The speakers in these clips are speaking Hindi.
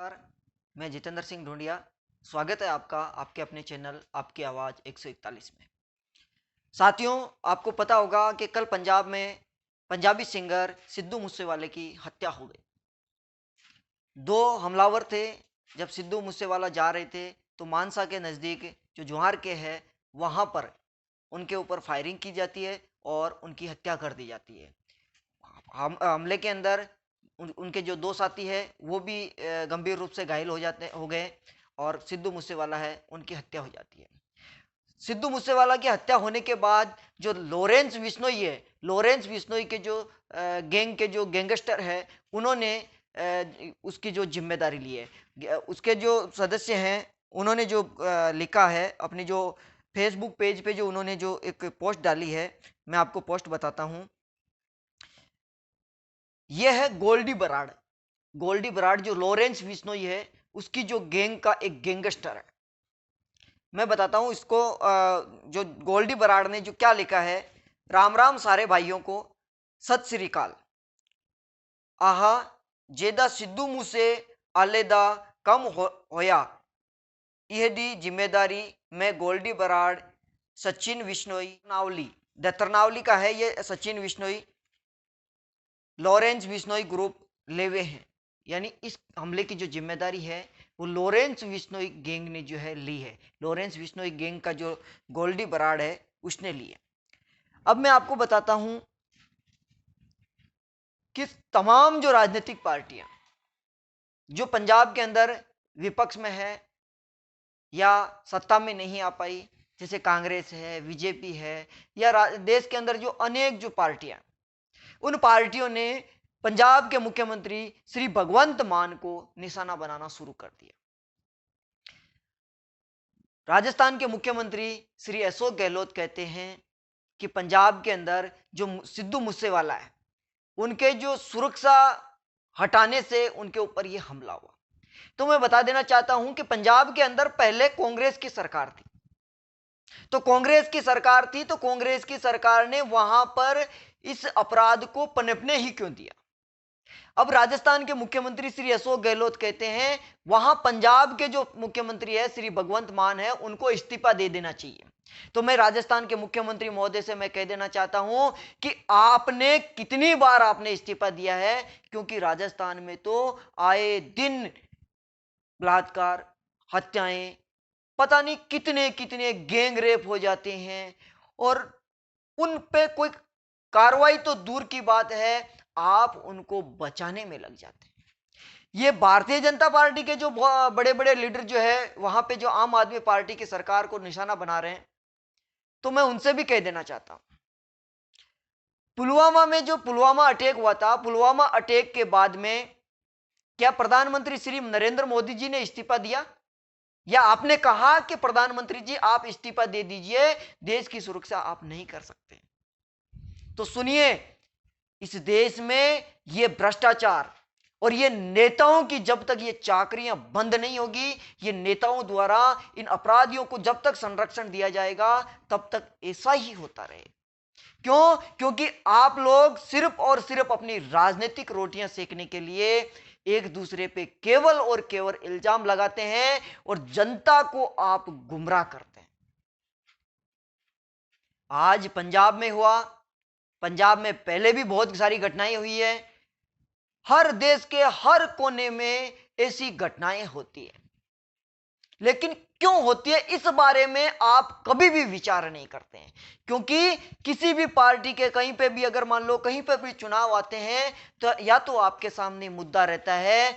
नमस्कार। मैं जितेंद्र सिंह ढूंढिया। स्वागत है आपका आपके अपने चैनल आपकी आवाज़ 141 में। साथियों, आपको पता होगा कि कल पंजाब में पंजाबी सिंगर सिद्धू मूसेवाले की हत्या हो गई। दो हमलावर थे। जब सिद्धू मूसेवाला जा रहे थे तो मानसा के नज़दीक जो जुहार के है वहाँ पर उनके ऊपर फायरिंग की जाती है और उनकी हत्या कर दी जाती है। हमले के अंदर उनके जो दो साथी है वो भी गंभीर रूप से घायल हो गए और सिद्धू मूसेवाला है उनकी हत्या हो जाती है। सिद्धू मूसेवाला की हत्या होने के बाद जो लॉरेंस बिश्नोई है, लॉरेंस बिश्नोई के जो गैंग के जो गैंगस्टर है उन्होंने उसकी जो जिम्मेदारी ली है। उसके जो सदस्य हैं उन्होंने जो लिखा है अपनी जो फेसबुक पेज पे जो उन्होंने जो एक पोस्ट डाली है, मैं आपको पोस्ट बताता हूँ। यह है गोल्डी बराड़। गोल्डी बराड़ जो लॉरेंस बिश्नोई है उसकी जो गैंग का एक गैंगस्टर है। मैं बताता हूँ इसको। जो गोल्डी बराड़ ने जो क्या लिखा है, राम राम सारे भाइयों को, सत श्री अकाल। आहा जेदा सिद्धू मूसे आलेदा कम होया यह दी जिम्मेदारी मैं गोल्डी बराड़ सचिन विश्नोई नावली दत्तरनावली का है। ये सचिन विश्नोई लॉरेंस बिश्नोई ग्रुप लेवे हैं। यानी इस हमले की जो जिम्मेदारी है वो लॉरेंस बिश्नोई गैंग ने जो है ली है। लॉरेंस बिश्नोई गैंग का जो गोल्डी बराड़ है उसने ली है। अब मैं आपको बताता हूं कि तमाम जो राजनीतिक पार्टियां जो पंजाब के अंदर विपक्ष में है या सत्ता में नहीं आ पाई, जैसे कांग्रेस है, बीजेपी है, या देश के अंदर जो अनेक जो पार्टियां, उन पार्टियों ने पंजाब के मुख्यमंत्री श्री भगवंत मान को निशाना बनाना शुरू कर दिया। राजस्थान के मुख्यमंत्री श्री अशोक गहलोत कहते हैं कि पंजाब के अंदर जो सिद्धू मूसेवाला है उनके जो सुरक्षा हटाने से उनके ऊपर यह हमला हुआ। तो मैं बता देना चाहता हूं कि पंजाब के अंदर पहले कांग्रेस की सरकार थी, तो कांग्रेस की सरकार ने वहां पर इस अपराध को पनपने ही क्यों दिया। अब राजस्थान के मुख्यमंत्री श्री अशोक गहलोत कहते हैं वहां पंजाब के जो मुख्यमंत्री है श्री भगवंत मान है उनको इस्तीफा दे देना चाहिए। तो मैं राजस्थान के मुख्यमंत्री महोदय से मैं कह देना चाहता हूं कि आपने कितनी बार आपने इस्तीफा दिया है, क्योंकि राजस्थान में तो आए दिन बलात्कार, हत्याएं, पता नहीं कितने कितने गैंग रेप हो जाते हैं और उन पे कोई कार्रवाई तो दूर की बात है, आप उनको बचाने में लग जाते हैं। ये भारतीय जनता पार्टी के जो बड़े बड़े लीडर जो है वहां पे जो आम आदमी पार्टी की सरकार को निशाना बना रहे हैं, तो मैं उनसे भी कह देना चाहता हूं, पुलवामा में जो पुलवामा अटैक हुआ था, पुलवामा अटैक के बाद में क्या प्रधानमंत्री श्री नरेंद्र मोदी जी ने इस्तीफा दिया, या आपने कहा कि प्रधानमंत्री जी आप इस्तीफा दे दीजिए, देश की सुरक्षा आप नहीं कर सकते? तो सुनिए, इस देश में ये भ्रष्टाचार और ये नेताओं की जब तक ये चाकरियां बंद नहीं होगी, ये नेताओं द्वारा इन अपराधियों को जब तक संरक्षण दिया जाएगा तब तक ऐसा ही होता रहे। क्यों? क्योंकि आप लोग सिर्फ और सिर्फ अपनी राजनीतिक रोटियां सेकने के लिए एक दूसरे पे केवल और केवल इल्जाम लगाते हैं और जनता को आप गुमराह करते हैं। आज पंजाब में हुआ, पंजाब में पहले भी बहुत सारी घटनाएं हुई है, हर देश के हर कोने में ऐसी घटनाएं होती है, लेकिन क्यों होती है इस बारे में आप कभी भी विचार नहीं करते हैं। क्योंकि किसी भी पार्टी के कहीं पे भी अगर मान लो कहीं पे भी चुनाव आते हैं तो या तो आपके सामने मुद्दा रहता है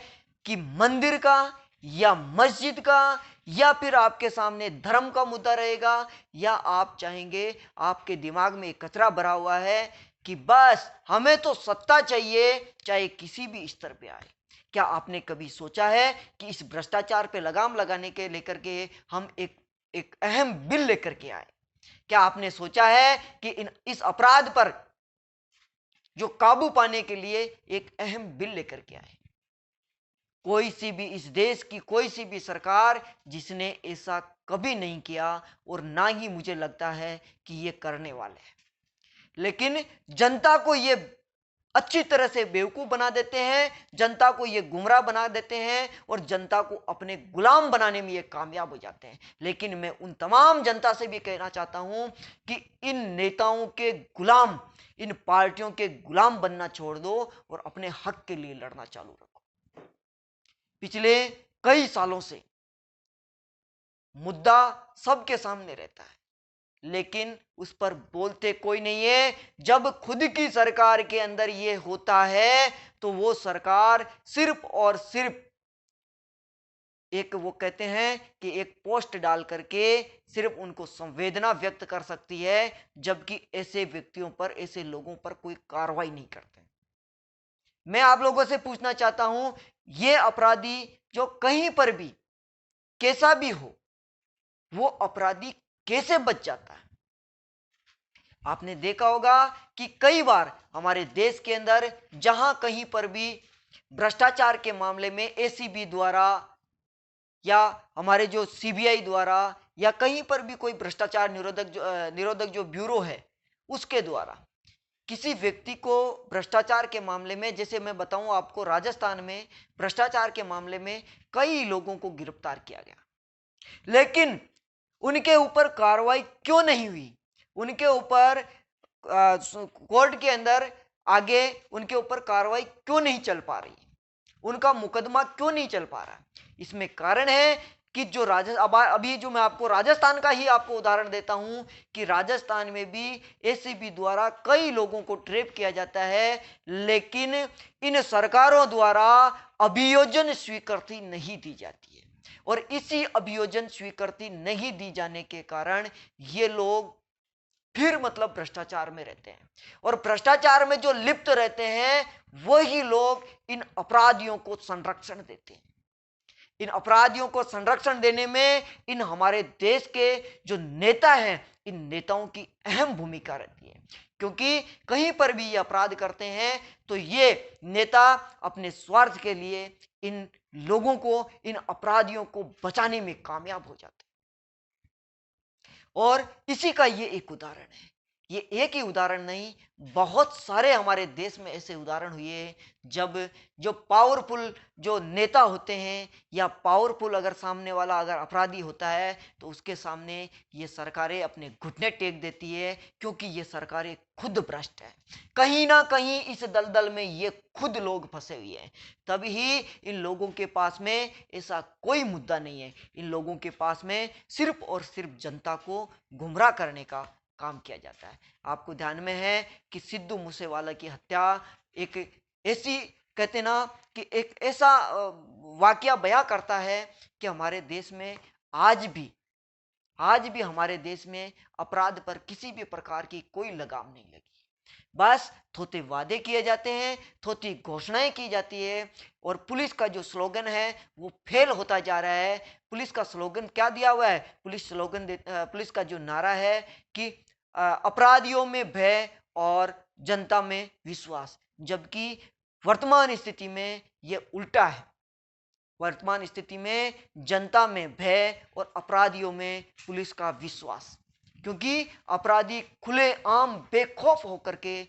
कि मंदिर का या मस्जिद का, या फिर आपके सामने धर्म का मुद्दा रहेगा, या आप चाहेंगे, आपके दिमाग में एक कचरा भरा हुआ है कि बस हमें तो सत्ता चाहिए चाहे किसी भी स्तर पे आए। क्या आपने कभी सोचा है कि इस भ्रष्टाचार पे लगाम लगाने के लेकर के हम एक एक अहम बिल लेकर के आए? क्या आपने सोचा है कि इस अपराध पर जो काबू पाने के लिए एक अहम बिल लेकर के आए? कोई सी भी इस देश की कोई सी भी सरकार जिसने ऐसा कभी नहीं किया और ना ही मुझे लगता है कि ये करने वाले हैं। लेकिन जनता को ये अच्छी तरह से बेवकूफ बना देते हैं, जनता को ये गुमराह बना देते हैं और जनता को अपने गुलाम बनाने में ये कामयाब हो जाते हैं। लेकिन मैं उन तमाम जनता से भी कहना चाहता हूं कि इन नेताओं के गुलाम, इन पार्टियों के गुलाम बनना छोड़ दो और अपने हक के लिए लड़ना चालू रखो। पिछले कई सालों से मुद्दा सबके सामने रहता है, लेकिन उस पर बोलते कोई नहीं है। जब खुद की सरकार के अंदर यह होता है तो वो सरकार सिर्फ और सिर्फ एक, वो कहते हैं कि एक पोस्ट डाल करके सिर्फ उनको संवेदना व्यक्त कर सकती है, जबकि ऐसे व्यक्तियों पर, ऐसे लोगों पर कोई कार्रवाई नहीं करते। मैं आप लोगों से पूछना चाहता हूं, ये अपराधी जो कहीं पर भी कैसा भी हो, वो अपराधी कैसे बच जाता है? आपने देखा होगा कि कई बार हमारे देश के अंदर जहां कहीं पर भी भ्रष्टाचार के मामले में एसीबी द्वारा या हमारे जो सीबीआई द्वारा या कहीं पर भी कोई भ्रष्टाचार निरोधक जो ब्यूरो है उसके द्वारा किसी व्यक्ति को भ्रष्टाचार के मामले में, जैसे मैं बताऊं आपको, राजस्थान में भ्रष्टाचार के मामले में कई लोगों को गिरफ्तार किया गया, लेकिन उनके ऊपर कार्रवाई क्यों नहीं हुई? उनके ऊपर कोर्ट के अंदर आगे उनके ऊपर कार्रवाई क्यों नहीं चल पा रही? उनका मुकदमा क्यों नहीं चल पा रहा? इसमें कारण है कि जो अभी जो मैं आपको राजस्थान का ही आपको उदाहरण देता हूं कि राजस्थान में भी एसीबी द्वारा कई लोगों को ट्रैप किया जाता है, लेकिन इन सरकारों द्वारा अभियोजन स्वीकृति नहीं दी जाती है, और इसी अभियोजन स्वीकृति नहीं दी जाने के कारण ये लोग फिर मतलब भ्रष्टाचार में रहते हैं, और भ्रष्टाचार में जो लिप्त रहते हैं वही लोग इन अपराधियों को संरक्षण देते हैं। इन अपराधियों को संरक्षण देने में इन हमारे देश के जो नेता हैं, इन नेताओं की अहम भूमिका रहती है, क्योंकि कहीं पर भी ये अपराध करते हैं तो ये नेता अपने स्वार्थ के लिए इन लोगों को, इन अपराधियों को बचाने में कामयाब हो जाते हैं। और इसी का ये एक उदाहरण है। ये एक ही उदाहरण नहीं, बहुत सारे हमारे देश में ऐसे उदाहरण हुए जब जो पावरफुल जो नेता होते हैं या पावरफुल अगर सामने वाला अगर अपराधी होता है तो उसके सामने ये सरकारें अपने घुटने टेक देती है, क्योंकि ये सरकारें खुद भ्रष्ट है। कहीं ना कहीं इस दलदल में ये खुद लोग फंसे हुए हैं, तभी इन लोगों के पास में ऐसा कोई मुद्दा नहीं है। इन लोगों के पास में सिर्फ और सिर्फ जनता को गुमराह करने का काम किया जाता है। आपको ध्यान में है कि सिद्धू मूसेवाला की हत्या एक ऐसी, कहते ना कि एक ऐसा वाकया बयां करता है कि हमारे देश में आज भी हमारे देश में अपराध पर किसी भी प्रकार की कोई लगाम नहीं लगी। बस थोथे वादे किए जाते हैं, थोथी घोषणाएं की जाती है, और पुलिस का जो स्लोगन है वो फेल होता जा रहा है। पुलिस का स्लोगन क्या दिया हुआ है? पुलिस का जो नारा है कि अपराधियों में भय और जनता में विश्वास, जबकि वर्तमान स्थिति में ये उल्टा है। वर्तमान स्थिति में जनता में भय और अपराधियों में पुलिस का विश्वास, क्योंकि अपराधी खुले आम बेखौफ होकर के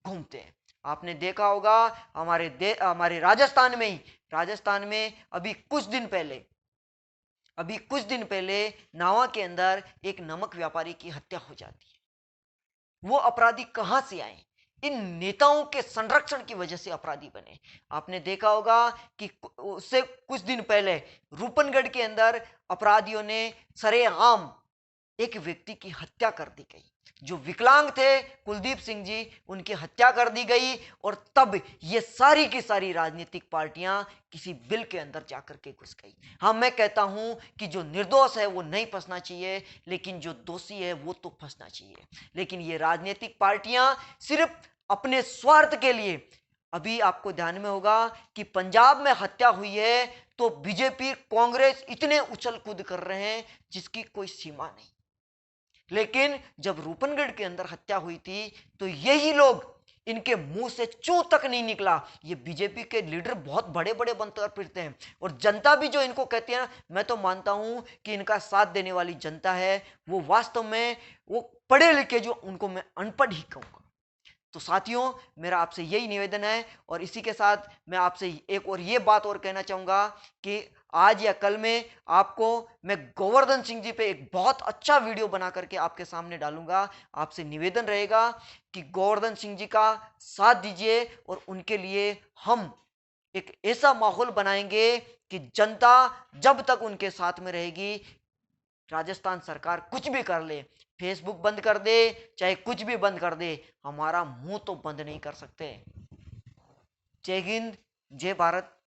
घूमते हैं। आपने देखा होगा हमारे राजस्थान में अभी कुछ दिन पहले नावा के अंदर एक नमक व्यापारी की हत्या हो जाती है। वो अपराधी कहां से आए? इन नेताओं के संरक्षण की वजह से अपराधी बने। आपने देखा होगा कि उससे कुछ दिन पहले रूपनगढ़ के अंदर अपराधियों ने सरेआम एक व्यक्ति की हत्या कर दी गई, जो विकलांग थे, कुलदीप सिंह जी, उनकी हत्या कर दी गई। और तब ये सारी की सारी राजनीतिक पार्टियां किसी बिल के अंदर जाकर के घुस गई। हाँ, मैं कहता हूं कि जो निर्दोष है वो नहीं फंसना चाहिए, लेकिन जो दोषी है वो तो फंसना चाहिए। लेकिन ये राजनीतिक पार्टियां सिर्फ अपने स्वार्थ के लिए, अभी आपको ध्यान में होगा कि पंजाब में हत्या हुई है तो बीजेपी, कांग्रेस इतने उछल कूद कर रहे हैं जिसकी कोई सीमा नहीं। लेकिन जब रूपनगढ़ के अंदर हत्या हुई थी तो यही लोग, इनके मुंह से चू तक नहीं निकला, ये बीजेपी के लीडर बहुत बड़े बड़े बनकर फिरते हैं, और जनता भी जो इनको कहती है ना, मैं तो मानता हूं कि इनका साथ देने वाली जनता है वो वास्तव में वो पढ़े लिखे, जो उनको मैं अनपढ़ ही कहूंगा। तो साथियों, मेरा आपसे यही निवेदन है और इसी के साथ मैं आपसे एक और ये बात और कहना चाहूँगा कि आज या कल में आपको मैं गोवर्धन सिंह जी पे एक बहुत अच्छा वीडियो बना करके आपके सामने डालूंगा। आपसे निवेदन रहेगा कि गोवर्धन सिंह जी का साथ दीजिए और उनके लिए हम एक ऐसा माहौल बनाएंगे कि जनता जब तक उनके साथ में रहेगी, राजस्थान सरकार कुछ भी कर ले, फेसबुक बंद कर दे, चाहे कुछ भी बंद कर दे, हमारा मुंह तो बंद नहीं कर सकते। जय हिंद, जय भारत।